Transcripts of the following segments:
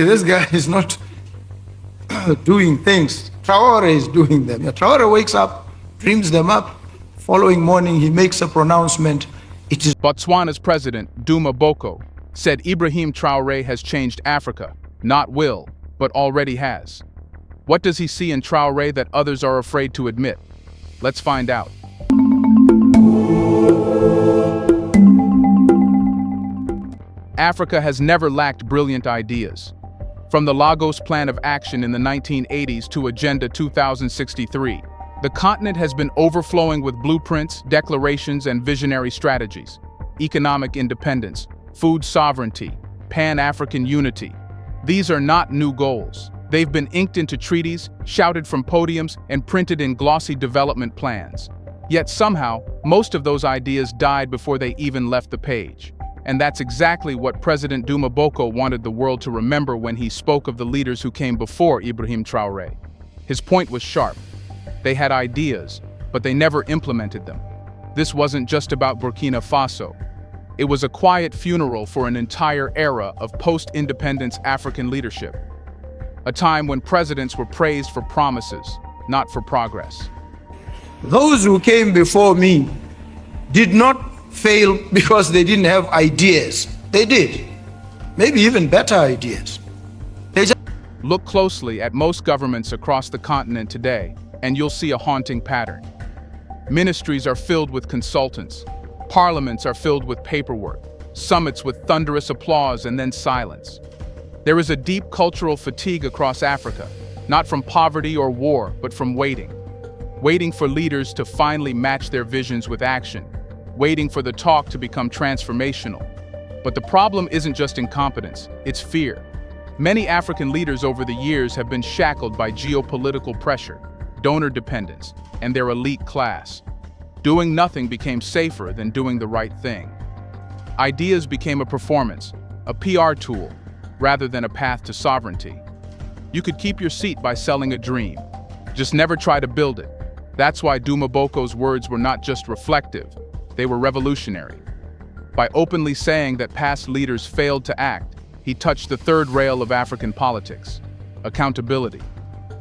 This guy is not doing things. Traoré is doing them. Traoré wakes up, dreams them up. Following morning, he makes a pronouncement. It is Botswana's president, Duma Boko, said Ibrahim Traoré has changed Africa, not will, but already has. What does he see in Traoré that others are afraid to admit? Let's find out. Africa has never lacked brilliant ideas. From the Lagos Plan of Action in the 1980s to Agenda 2063, the continent has been overflowing with blueprints, declarations, and visionary strategies. Economic independence, food sovereignty, Pan-African unity. These are not new goals. They've been inked into treaties, shouted from podiums, and printed in glossy development plans. Yet somehow, most of those ideas died before they even left the page. And that's exactly what President Duma Boko wanted the world to remember when he spoke of the leaders who came before Ibrahim Traoré. His point was sharp. They had ideas, but they never implemented them. This wasn't just about Burkina Faso. It was a quiet funeral for an entire era of post-independence African leadership. A time when presidents were praised for promises, not for progress. those who came before me did not fail because they didn't have ideas. They did. Maybe even better ideas. Look closely at most governments across the continent today, and you'll see a haunting pattern. Ministries are filled with consultants. Parliaments are filled with paperwork. Summits with thunderous applause and then silence. There is a deep cultural fatigue across Africa, not from poverty or war, but from waiting. Waiting for leaders to finally match their visions with action. Waiting for the talk to become transformational. But the problem isn't just incompetence, it's fear. Many African leaders over the years have been shackled by geopolitical pressure, donor dependence, and their elite class. Doing nothing became safer than doing the right thing. Ideas became a performance, a PR tool, rather than a path to sovereignty. You could keep your seat by selling a dream. Just never try to build it. That's why Duma Boko's words were not just reflective, they were revolutionary. By openly saying that past leaders failed to act, he touched the third rail of African politics, accountability.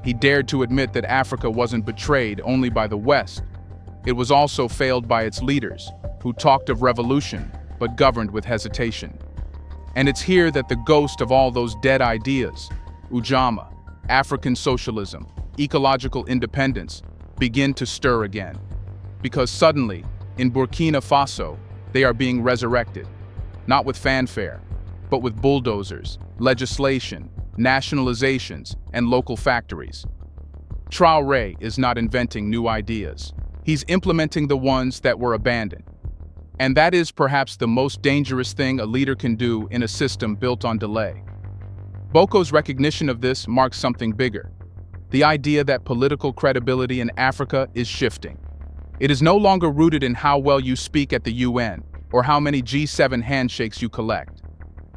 He dared to admit that Africa wasn't betrayed only by the West. It was also failed by its leaders, who talked of revolution, but governed with hesitation. And it's here that the ghost of all those dead ideas, Ujamaa, African socialism, ecological independence, begin to stir again. Because suddenly, in Burkina Faso, they are being resurrected, not with fanfare, but with bulldozers, legislation, nationalizations, and local factories. Traoré is not inventing new ideas. He's implementing the ones that were abandoned. And that is perhaps the most dangerous thing a leader can do in a system built on delay. Boko's recognition of this marks something bigger. The idea that political credibility in Africa is shifting. It is no longer rooted in how well you speak at the UN or how many G7 handshakes you collect.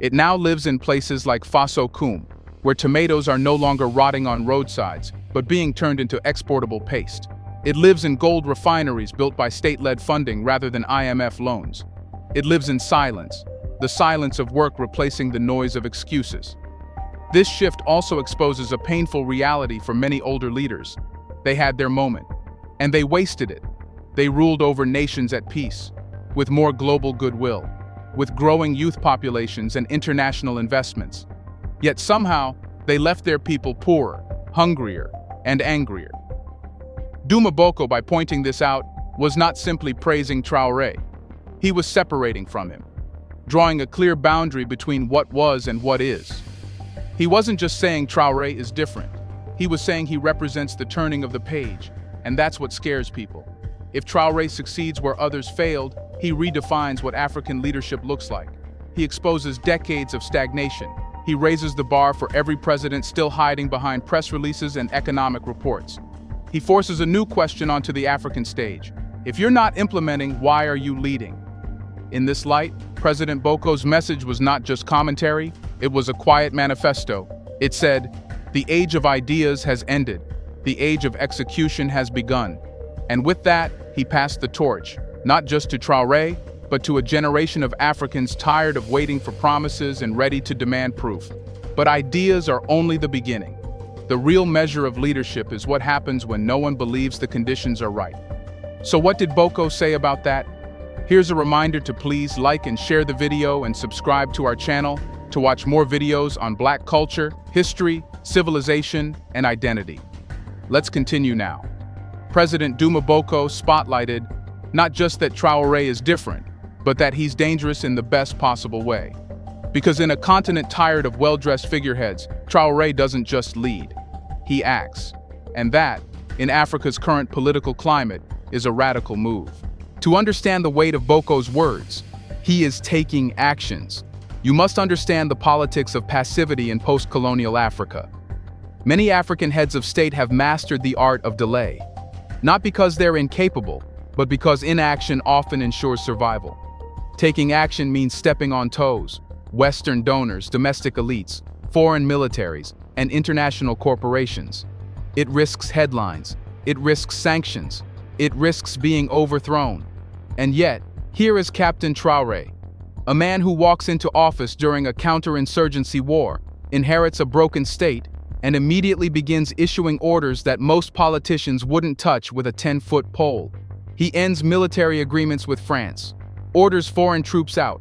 It now lives in places like Faso Koum, where tomatoes are no longer rotting on roadsides, but being turned into exportable paste. It lives in gold refineries built by state-led funding rather than IMF loans. It lives in silence, the silence of work replacing the noise of excuses. This shift also exposes a painful reality for many older leaders. They had their moment, and they wasted it. They ruled over nations at peace, with more global goodwill, with growing youth populations and international investments. Yet somehow, they left their people poorer, hungrier, and angrier. Duma Boko, by pointing this out, was not simply praising Traoré. He was separating from him, drawing a clear boundary between what was and what is. He wasn't just saying Traoré is different. He was saying he represents the turning of the page, and that's what scares people. If Traoré succeeds where others failed, he redefines what African leadership looks like. He exposes decades of stagnation. He raises the bar for every president still hiding behind press releases and economic reports. He forces a new question onto the African stage. If you're not implementing, why are you leading? In this light, President Boko's message was not just commentary, it was a quiet manifesto. It said, "The age of ideas has ended. The age of execution has begun." And with that, he passed the torch, not just to Traoré, but to a generation of Africans tired of waiting for promises and ready to demand proof. But ideas are only the beginning. The real measure of leadership is what happens when no one believes the conditions are right. So what did Boko say about that? Here's a reminder to please like and share the video and subscribe to our channel to watch more videos on Black culture, history, civilization, and identity. Let's continue now. President Duma Boko spotlighted not just that Traoré is different, but that he's dangerous in the best possible way. Because in a continent tired of well-dressed figureheads, Traoré doesn't just lead, he acts. And that, in Africa's current political climate, is a radical move. To understand the weight of Boko's words, he is taking actions. You must understand the politics of passivity in post-colonial Africa. Many African heads of state have mastered the art of delay, not because they're incapable, but because inaction often ensures survival. Taking action means stepping on toes. Western donors, domestic elites, foreign militaries, and international corporations. It risks headlines. It risks sanctions. It risks being overthrown. And yet, here is Captain Traoré, a man who walks into office during a counterinsurgency war, inherits a broken state, and immediately begins issuing orders that most politicians wouldn't touch with a 10-foot pole. He ends military agreements with France, orders foreign troops out,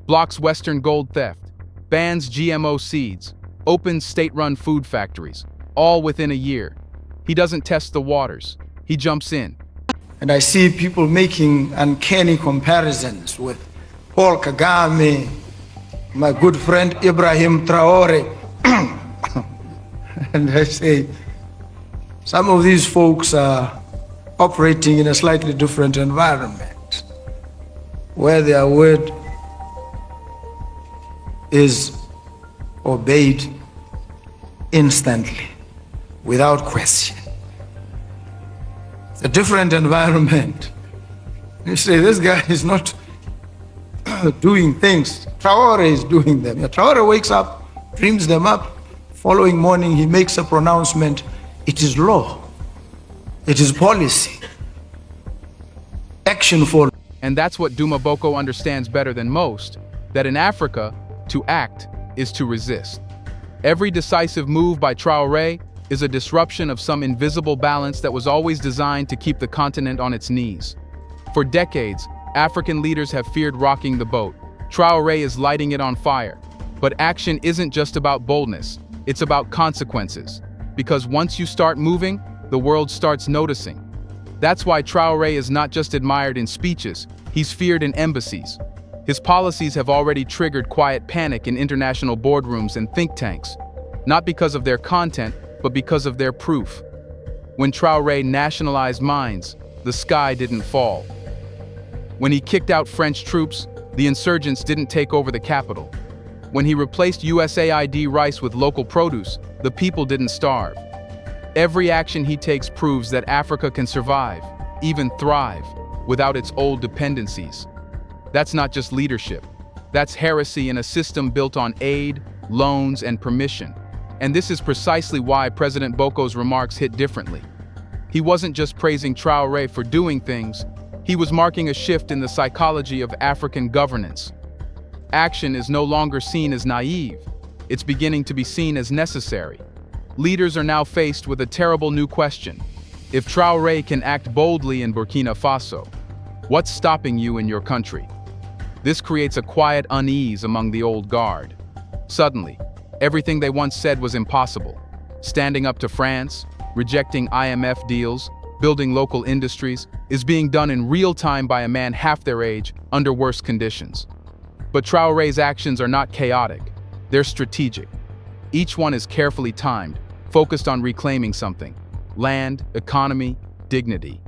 blocks Western gold theft, bans GMO seeds, opens state-run food factories, all within a year. He doesn't test the waters. He jumps in. And I see people making uncanny comparisons with Paul Kagame, my good friend Ibrahim Traoré. And I say, some of these folks are operating in a slightly different environment, where their word is obeyed instantly, without question. It's a different environment. You say, this guy is not doing things. Traoré is doing them. Traoré wakes up, dreams them up. Following morning, he makes a pronouncement. It is law. It is policy. Action for. And that's what Duma Boko understands better than most, that in Africa, to act is to resist. Every decisive move by Traoré is a disruption of some invisible balance that was always designed to keep the continent on its knees. For decades, African leaders have feared rocking the boat. Traoré is lighting it on fire. But action isn't just about boldness, it's about consequences. Because once you start moving, the world starts noticing. That's why Traoré is not just admired in speeches, he's feared in embassies. His policies have already triggered quiet panic in international boardrooms and think tanks, not because of their content, but because of their proof. When Traoré nationalized mines, the sky didn't fall. When he kicked out French troops, the insurgents didn't take over the capital. When he replaced USAID rice with local produce, the people didn't starve. Every action he takes proves that Africa can survive, even thrive, without its old dependencies. That's not just leadership. That's heresy in a system built on aid, loans, and permission. And this is precisely why President Boko's remarks hit differently. He wasn't just praising Traoré for doing things, he was marking a shift in the psychology of African governance. Action is no longer seen as naive. It's beginning to be seen as necessary. Leaders are now faced with a terrible new question. If Traoré can act boldly in Burkina Faso, what's stopping you in your country? This creates a quiet unease among the old guard. Suddenly, everything they once said was impossible. Standing up to France, rejecting IMF deals, building local industries, is being done in real time by a man half their age under worse conditions. But Traoré's actions are not chaotic. They're strategic. Each one is carefully timed, focused on reclaiming something: land, economy, dignity.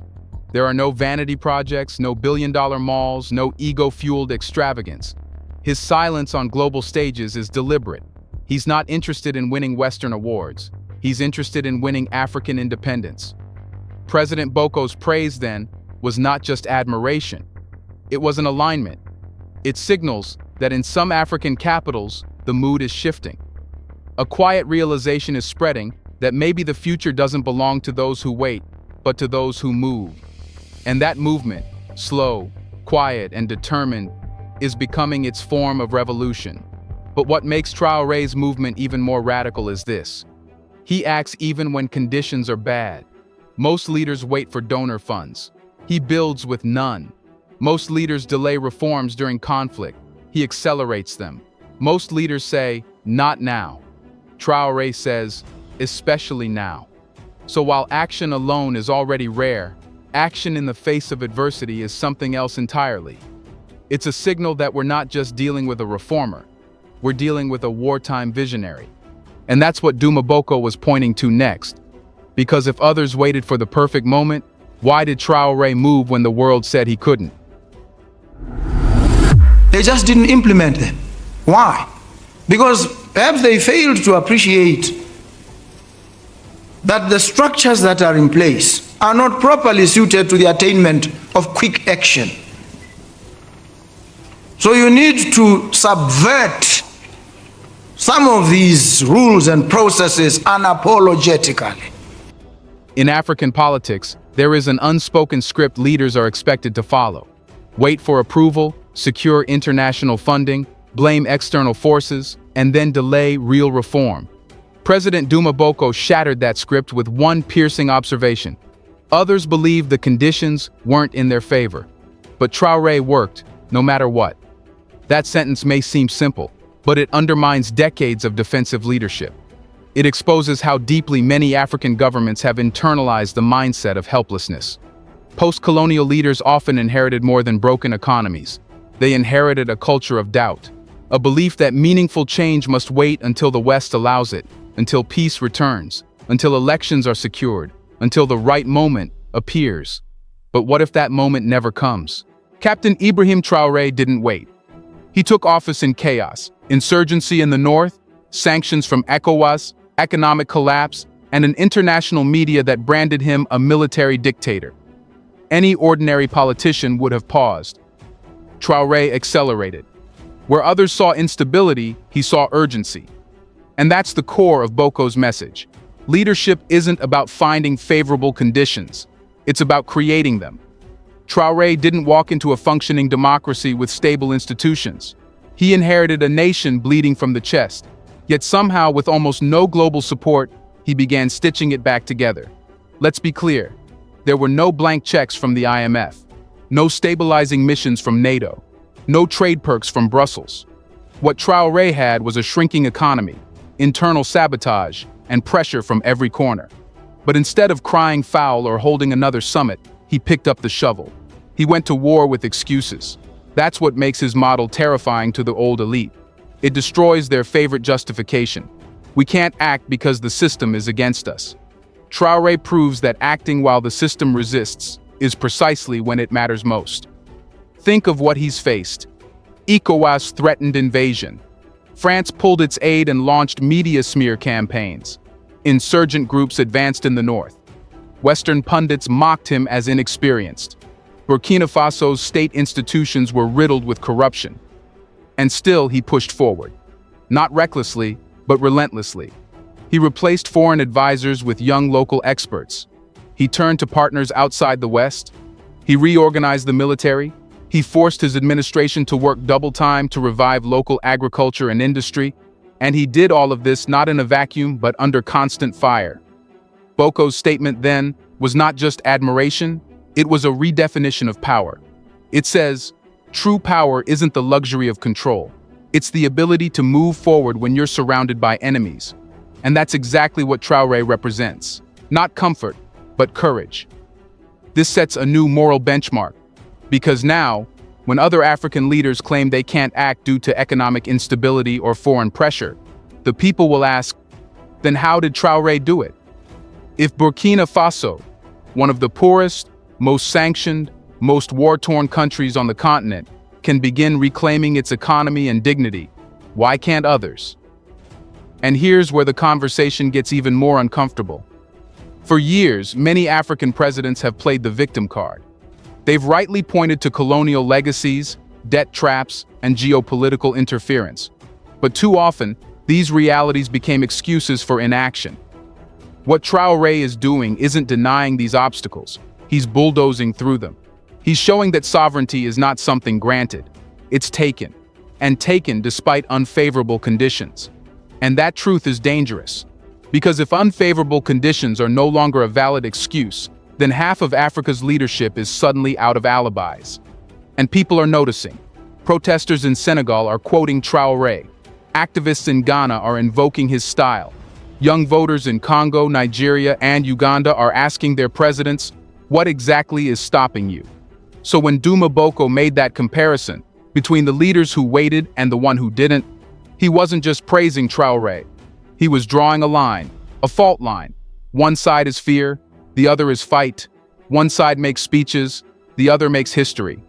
There are no vanity projects, no billion-dollar malls, no ego-fueled extravagance. His silence on global stages is deliberate. He's not interested in winning Western awards. He's interested in winning African independence. President Boko's praise, then, was not just admiration. It was an alignment. It signals that in some African capitals, the mood is shifting. A quiet realization is spreading that maybe the future doesn't belong to those who wait, but to those who move. And that movement, slow, quiet, and determined, is becoming its form of revolution. But what makes Traoré's movement even more radical is this. He acts even when conditions are bad. Most leaders wait for donor funds. He builds with none. Most leaders delay reforms during conflict. He accelerates them. Most leaders say, not now. Traoré says, especially now. So while action alone is already rare, action in the face of adversity is something else entirely. It's a signal that we're not just dealing with a reformer, we're dealing with a wartime visionary. And that's what Duma Boko was pointing to next. Because if others waited for the perfect moment, why did Traoré move when the world said he couldn't? They just didn't implement them. Why? Because perhaps they failed to appreciate that the structures that are in place are not properly suited to the attainment of quick action. So you need to subvert some of these rules and processes unapologetically. In African politics, there is an unspoken script leaders are expected to follow. Wait for approval, secure international funding, blame external forces, and then delay real reform. President Duma Boko shattered that script with one piercing observation. Others believed the conditions weren't in their favor. But Traoré worked, no matter what. That sentence may seem simple, but it undermines decades of defensive leadership. It exposes how deeply many African governments have internalized the mindset of helplessness. Post-colonial leaders often inherited more than broken economies. They inherited a culture of doubt, a belief that meaningful change must wait until the West allows it, until peace returns, until elections are secured, until the right moment appears. But what if that moment never comes? Captain Ibrahim Traoré didn't wait. He took office in chaos, insurgency in the north, sanctions from ECOWAS, economic collapse, and an international media that branded him a military dictator. Any ordinary politician would have paused. Traoré accelerated. Where others saw instability, he saw urgency. And that's the core of Boko's message. Leadership isn't about finding favorable conditions. It's about creating them. Traoré didn't walk into a functioning democracy with stable institutions. He inherited a nation bleeding from the chest. Yet somehow, with almost no global support, he began stitching it back together. Let's be clear. There were no blank checks from the IMF, no stabilizing missions from NATO, no trade perks from Brussels. What Traoré had was a shrinking economy, internal sabotage, and pressure from every corner. But instead of crying foul or holding another summit, he picked up the shovel. He went to war with excuses. That's what makes his model terrifying to the old elite. It destroys their favorite justification. We can't act because the system is against us. Traoré proves that acting while the system resists is precisely when it matters most. Think of what he's faced. ECOWAS threatened invasion. France pulled its aid and launched media smear campaigns. Insurgent groups advanced in the north. Western pundits mocked him as inexperienced. Burkina Faso's state institutions were riddled with corruption. And still he pushed forward. Not recklessly, but relentlessly. He replaced foreign advisors with young local experts. He turned to partners outside the West. He reorganized the military. He forced his administration to work double time to revive local agriculture and industry. And he did all of this not in a vacuum, but under constant fire. Boko's statement then was not just admiration, it was a redefinition of power. It says, true power isn't the luxury of control. It's the ability to move forward when you're surrounded by enemies. And that's exactly what Traoré represents. Not comfort, but courage. This sets a new moral benchmark. Because now, when other African leaders claim they can't act due to economic instability or foreign pressure, the people will ask, then how did Traoré do it? If Burkina Faso, one of the poorest, most sanctioned, most war-torn countries on the continent, can begin reclaiming its economy and dignity, why can't others? And here's where the conversation gets even more uncomfortable. For years, many African presidents have played the victim card. They've rightly pointed to colonial legacies, debt traps, and geopolitical interference. But too often, these realities became excuses for inaction. What Traoré is doing isn't denying these obstacles, he's bulldozing through them. He's showing that sovereignty is not something granted, it's taken. and taken despite unfavorable conditions. And that truth is dangerous. Because if unfavorable conditions are no longer a valid excuse, then half of Africa's leadership is suddenly out of alibis. And people are noticing. Protesters in Senegal are quoting Traoré. Activists in Ghana are invoking his style. Young voters in Congo, Nigeria, and Uganda are asking their presidents, what exactly is stopping you? So when Duma Boko made that comparison between the leaders who waited and the one who didn't, he wasn't just praising Traoré. He was drawing a line, a fault line. One side is fear, the other is fight. One side makes speeches, the other makes history.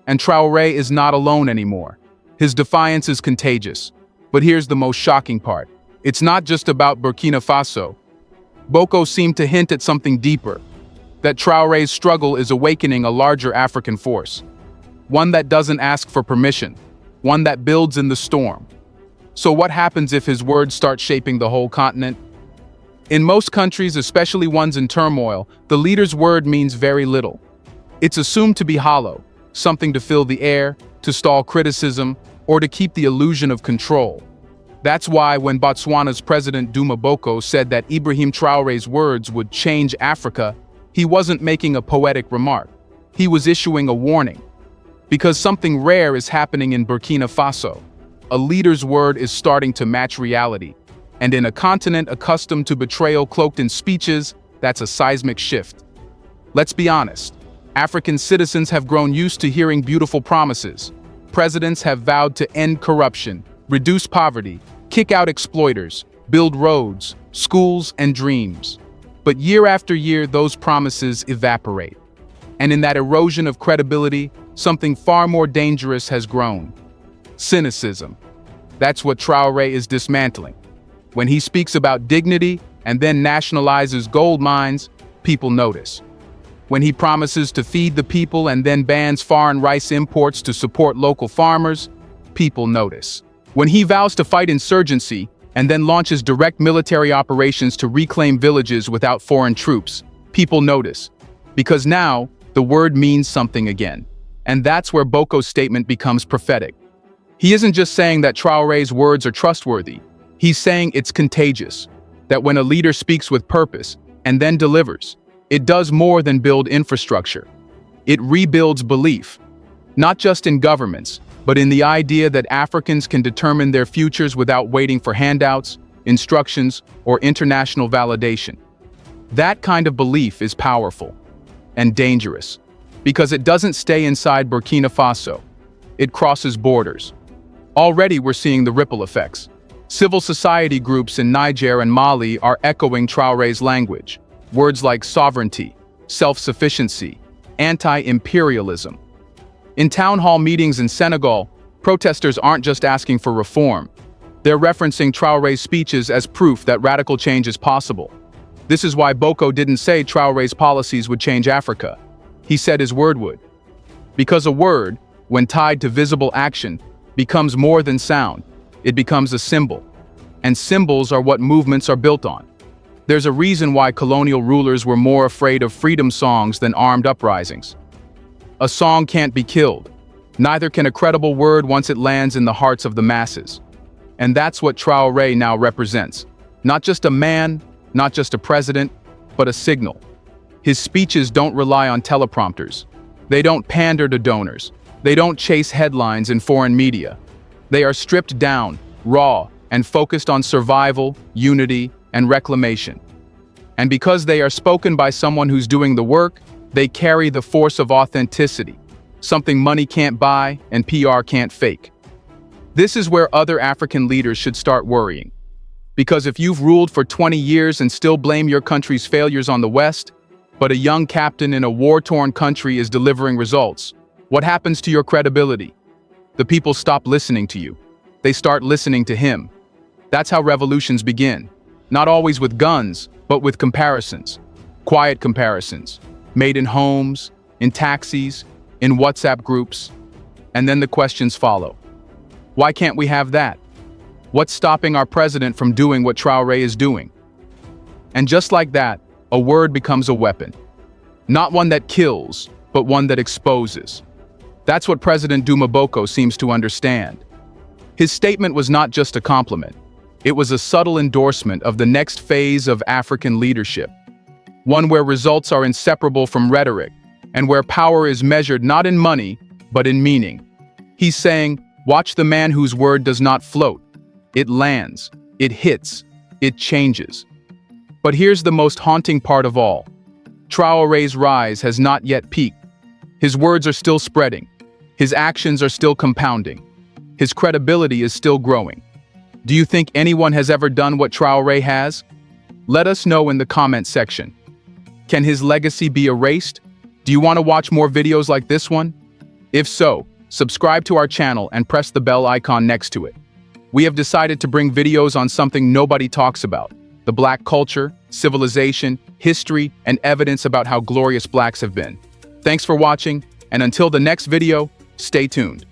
And Traoré is not alone anymore. His defiance is contagious. But here's the most shocking part. It's not just about Burkina Faso. Boko seemed to hint at something deeper, that Traoré's struggle is awakening a larger African force. One that doesn't ask for permission, one that builds in the storm. So what happens if his words start shaping the whole continent? In most countries, especially ones in turmoil, the leader's word means very little. It's assumed to be hollow, something to fill the air, to stall criticism, or to keep the illusion of control. That's why when Botswana's president Duma Boko said that Ibrahim Traoré's words would change Africa, he wasn't making a poetic remark. He was issuing a warning. Because something rare is happening in Burkina Faso. A leader's word is starting to match reality. And in a continent accustomed to betrayal cloaked in speeches, that's a seismic shift. Let's be honest. African citizens have grown used to hearing beautiful promises. Presidents have vowed to end corruption, reduce poverty, kick out exploiters, build roads, schools, and dreams. But year after year, those promises evaporate. And in that erosion of credibility, something far more dangerous has grown. Cynicism. That's what Traoré is dismantling. When he speaks about dignity and then nationalizes gold mines, people notice. When he promises to feed the people and then bans foreign rice imports to support local farmers, people notice. When he vows to fight insurgency and then launches direct military operations to reclaim villages without foreign troops, people notice. Because now, the word means something again. And that's where Boko's statement becomes prophetic. He isn't just saying that Traoré's words are trustworthy. He's saying it's contagious. That when a leader speaks with purpose and then delivers, it does more than build infrastructure. It rebuilds belief, not just in governments, but in the idea that Africans can determine their futures without waiting for handouts, instructions, or international validation. That kind of belief is powerful and dangerous because it doesn't stay inside Burkina Faso. It crosses borders. Already we're seeing the ripple effects. Civil society groups in Niger and Mali are echoing Traoré's language. Words like sovereignty, self-sufficiency, anti-imperialism. In town hall meetings in Senegal, protesters aren't just asking for reform. They're referencing Traoré's speeches as proof that radical change is possible. This is why Boko didn't say Traoré's policies would change Africa. He said his word would. Because a word, when tied to visible action, becomes more than sound. It becomes a symbol. And symbols are what movements are built on. There's a reason why colonial rulers were more afraid of freedom songs than armed uprisings. A song can't be killed. Neither can a credible word once it lands in the hearts of the masses. And that's what Traoré now represents. Not just a man, not just a president, but a signal. His speeches don't rely on teleprompters. They don't pander to donors. They don't chase headlines in foreign media. They are stripped down, raw, and focused on survival, unity, and reclamation. And because they are spoken by someone who's doing the work, they carry the force of authenticity, something money can't buy and PR can't fake. This is where other African leaders should start worrying. Because if you've ruled for 20 years and still blame your country's failures on the West, but a young captain in a war-torn country is delivering results, what happens to your credibility? The people stop listening to you. They start listening to him. That's how revolutions begin. Not always with guns, but with comparisons. Quiet comparisons. Made in homes, in taxis, in WhatsApp groups. And then the questions follow. Why can't we have that? What's stopping our president from doing what Traoré is doing? And just like that, a word becomes a weapon. Not one that kills, but one that exposes. That's what President Duma Boko seems to understand. His statement was not just a compliment. It was a subtle endorsement of the next phase of African leadership, one where results are inseparable from rhetoric, and where power is measured not in money, but in meaning. He's saying, watch the man whose word does not float. It lands, it hits, it changes. But here's the most haunting part of all. Traoré's rise has not yet peaked. His words are still spreading. His actions are still compounding. His credibility is still growing. Do you think anyone has ever done what Traoré has? Let us know in the comment section. Can his legacy be erased? Do you want to watch more videos like this one? If so, subscribe to our channel and press the bell icon next to it. We have decided to bring videos on something nobody talks about: the Black culture, civilization, history, and evidence about how glorious Blacks have been. Thanks for watching, and until the next video, stay tuned.